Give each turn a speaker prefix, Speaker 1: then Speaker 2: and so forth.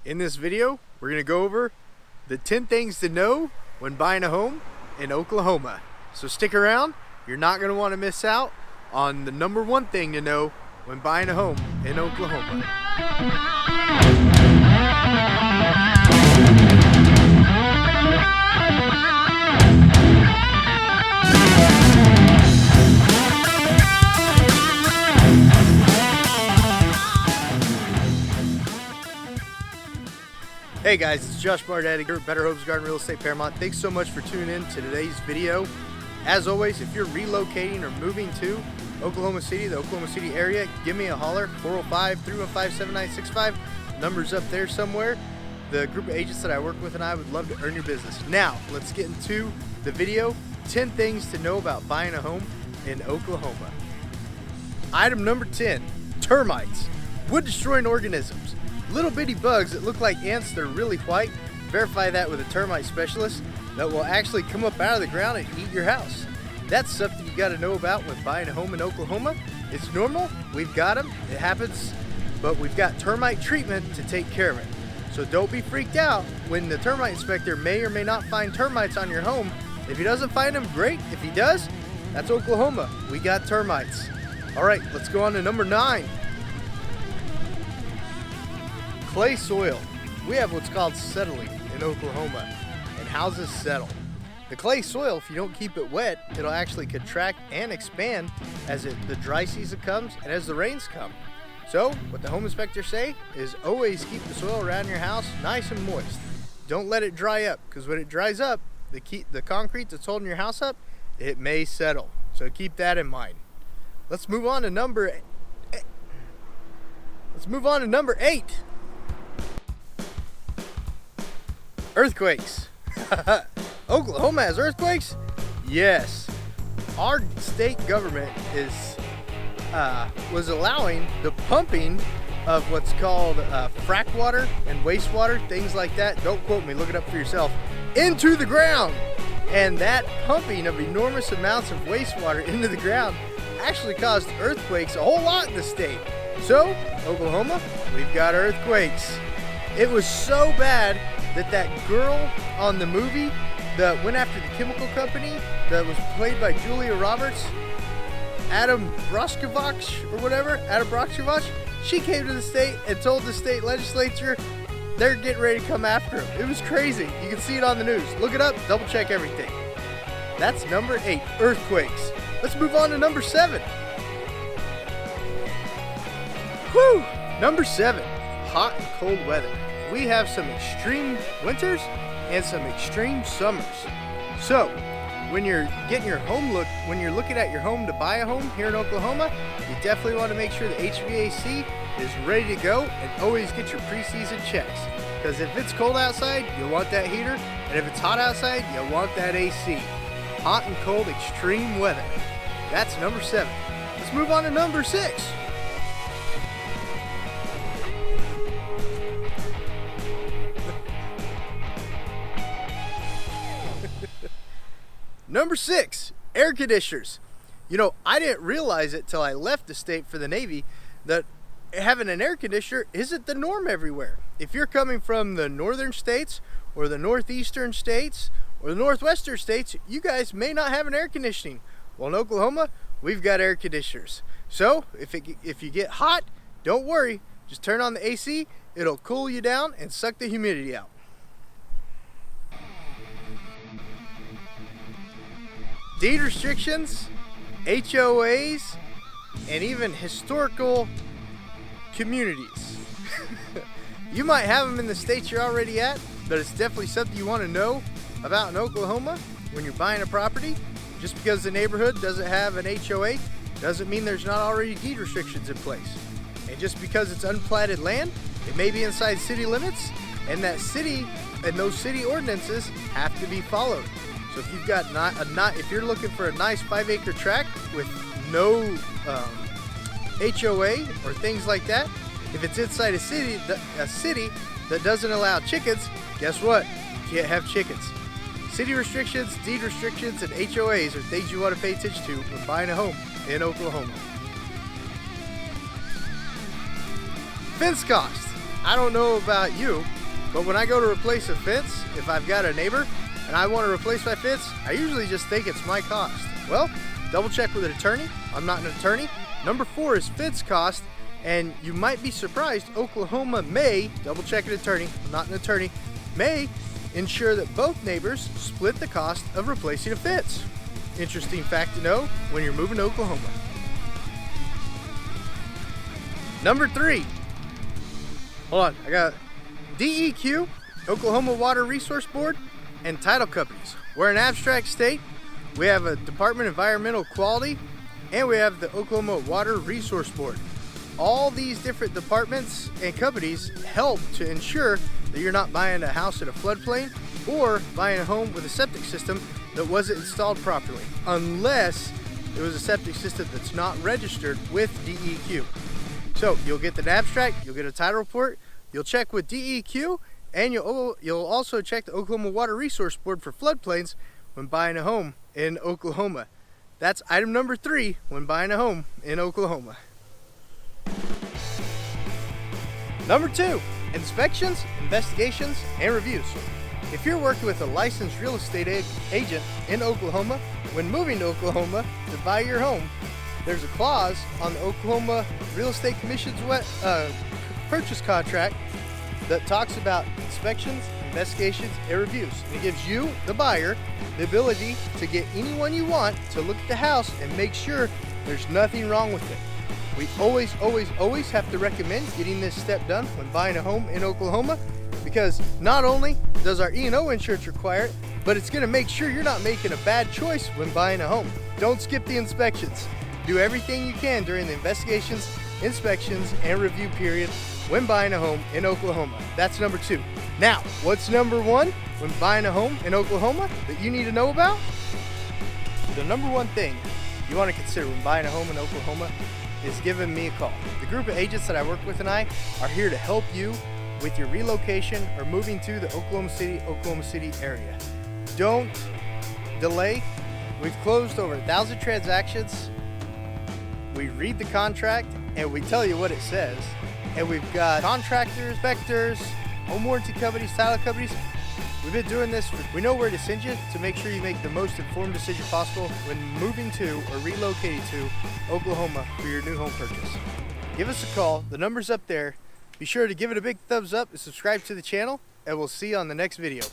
Speaker 1: In this video, we're going to go over the 10 things to know when buying a home in Oklahoma. So stick around, you're not going to want to miss out on the number one thing to know when buying a home in Oklahoma. Hey guys, it's Josh Barnett here at Better Homes Garden Real Estate Paramount. Thanks so much for tuning in to today's video. As always, if you're relocating or moving to Oklahoma City, the Oklahoma City area, give me a holler, 405-315-7965. Number's up there somewhere. The group of agents that I work with and I would love to earn your business. Now, let's get into the video. 10 things to know about buying a home in Oklahoma. Item number 10, termites, wood-destroying organisms. Little bitty bugs that look like ants, they're really white. Verify that with a termite specialist that will actually come up out of the ground and eat your house. That's something you got to know about when buying a home in Oklahoma. It's normal, we've got them, it happens, but we've got termite treatment to take care of it. So don't be freaked out when the termite inspector may or may not find termites on your home. If he doesn't find them, great. If he does, that's Oklahoma. We got termites. All right, let's go on to number 9. Clay soil. We have what's called settling in Oklahoma, and houses settle. The clay soil, if you don't keep it wet, it'll actually contract and expand as the dry season comes and as the rains come. So what the home inspectors say is always keep the soil around your house nice and moist. Don't let it dry up, because when it dries up, the concrete that's holding your house up, it may settle. So keep that in mind. Let's move on to number 8. Earthquakes. Oklahoma has earthquakes? Yes. Our state government was allowing the pumping of what's called frack water and wastewater, things like that. Don't quote me, look it up for yourself. Into the ground. And that pumping of enormous amounts of wastewater into the ground actually caused earthquakes a whole lot in the state. So, Oklahoma, we've got earthquakes. It was so bad that girl on the movie that went after the chemical company that was played by Julia Roberts, Adam Brockovich or whatever, she came to the state and told the state legislature they're getting ready to come after him. It was crazy. You can see it on the news. Look it up, double check everything. That's number 8, earthquakes. Let's move on to number 7. Whew! Number 7, hot and cold weather. We have some extreme winters and some extreme summers. So, when you're getting your home when you're looking at your home to buy a home here in Oklahoma, you definitely want to make sure the HVAC is ready to go and always get your pre-season checks. Because if it's cold outside, you'll want that heater, and if it's hot outside, you'll want that AC. Hot and cold extreme weather. That's number 7. Let's move on to number 6. Number 6, air conditioners. You know, I didn't realize it till I left the state for the Navy that having an air conditioner isn't the norm everywhere. If you're coming from the northern states or the northeastern states or the northwestern states, you guys may not have an air conditioning. Well, in Oklahoma, we've got air conditioners. So if you get hot, don't worry. Just turn on the AC. It'll cool you down and suck the humidity out. Deed restrictions, HOAs, and even historical communities. You might have them in the states you're already at, but it's definitely something you want to know about in Oklahoma when you're buying a property. Just because the neighborhood doesn't have an HOA doesn't mean there's not already deed restrictions in place. And just because it's unplatted land, it may be inside city limits, and that city and those city ordinances have to be followed. So if you've got if you're looking for a nice 5-acre tract with no HOA or things like that, if it's inside a city that doesn't allow chickens, guess what? You can't have chickens. City restrictions, deed restrictions, and HOAs are things you want to pay attention to when buying a home in Oklahoma. Fence cost. I don't know about you, But when I go to replace a fence, if I've got a neighbor and I want to replace my fence, I usually just think it's my cost. Well, double check with an attorney. I'm not an attorney. Number 4 is fence cost. And you might be surprised, Oklahoma may, double check an attorney, I'm not an attorney, may ensure that both neighbors split the cost of replacing a fence. Interesting fact to know when you're moving to Oklahoma. Number 3. Hold on, I got DEQ, Oklahoma Water Resource Board, and title companies. We're an abstract state. We have a Department of Environmental Quality, and we have the Oklahoma Water Resource Board. All these different departments and companies help to ensure that you're not buying a house in a floodplain or buying a home with a septic system that wasn't installed properly, unless it was a septic system that's not registered with DEQ. So you'll get the abstract, you'll get a title report, you'll check with DEQ, and you'll also check the Oklahoma Water Resource Board for floodplains when buying a home in Oklahoma. That's item number 3 when buying a home in Oklahoma. Number 2, inspections, investigations, and reviews. If you're working with a licensed real estate agent in Oklahoma, when moving to Oklahoma to buy your home, there's a clause on the Oklahoma Real Estate Commission's purchase contract that talks about inspections, investigations, and reviews. And it gives you, the buyer, the ability to get anyone you want to look at the house and make sure there's nothing wrong with it. We always have to recommend getting this step done when buying a home in Oklahoma, because not only does our E&O insurance require it, but it's going to make sure you're not making a bad choice when buying a home. Don't skip the inspections. Do everything you can during the investigations, inspections, and review period when buying a home in Oklahoma. That's number 2. Now, what's number 1 when buying a home in Oklahoma that you need to know about? The number 1 thing you want to consider when buying a home in Oklahoma is giving me a call. The group of agents that I work with and I are here to help you with your relocation or moving to the Oklahoma City area. Don't delay. We've closed over 1,000 transactions. We read the contract and we tell you what it says. And we've got contractors, inspectors, home warranty companies, title companies. We've been doing this. We know where to send you to make sure you make the most informed decision possible when moving to or relocating to Oklahoma for your new home purchase. Give us a call. The number's up there. Be sure to give it a big thumbs up and subscribe to the channel, and we'll see you on the next video.